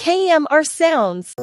KMRSounds.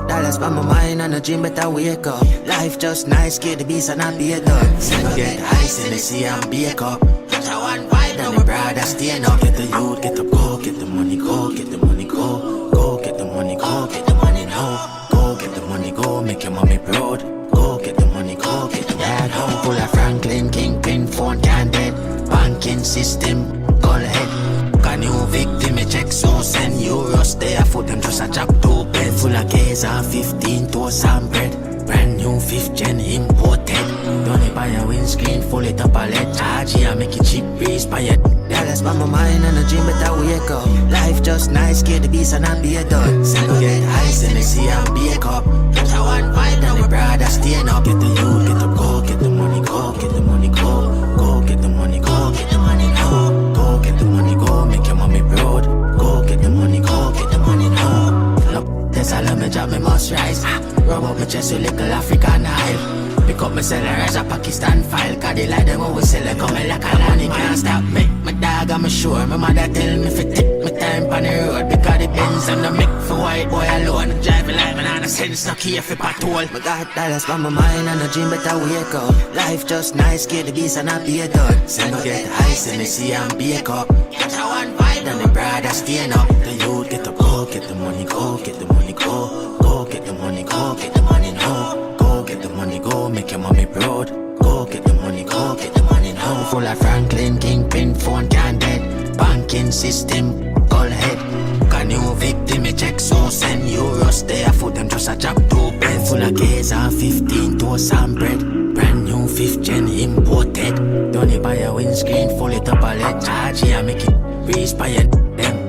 Dollars by my mind and a dream, but I wake up. Life just nice, get the beast and I be a dog. Say no get ice in the sea and bake up. Just a one vibe, then the brother staying up. Get the youth, get the go, get the money, go, get the money, go. Go get the money, go, get the money now. Go get the money, go, make your mommy proud. Go get the money, go, get the dad home. Pull a Franklin, kingpin, phone can dead. Banking system, call head. New victim, a check so send euros. They afford them just a chop to bed. Full of case and 15 toast and bread. Brand new 5th gen imported. Don't buy a windscreen, full it up a let charge. I make it cheap breeze by it. Dollars by my mind and a dream, but I wake up. Life just nice, get the beast and I be a dog. Say no get ice in the sea and bake up. Just a one vibe, then the brother staying up. Get the youth, get the go, get the money, go, get the money, go. Go get the money, go, get the money now. Go get the money, go, make your mommy proud. Go get the money, go, get the money now. Look, this all of me job, me must rise. Rub up my chest with little African oil. Pick up my cellar as a Pakistan file. Cause they like them always sell it, coming like a money can't stop me. My dog, I'm sure, my mother tell me fi take my time on the road. Because the Benz and the make for white boy alone. Driving like me on a sense, no care for patrol. My got dollars by my mind and a dream, but I wake up. Life just nice, get the beast and I be a dog. Say no get ice in the sea and bake up. Just a one vibe, then the brother staying up. The youth get the go, get the money, go, get the money, go. Go get the money, go, get the money now. Go get the money, go, make your mommy proud. Go get the money, go, get the money now. Full of Franklin, kingpin, phone can dead. Banking system, call head. Got new victim, a check so send euros. They afford them just a chop to bed. Full of case and 15 toast and bread. Brand new 5th gen imported. Don't buy a windscreen, full it up a let charge. I make it breeze by it. Them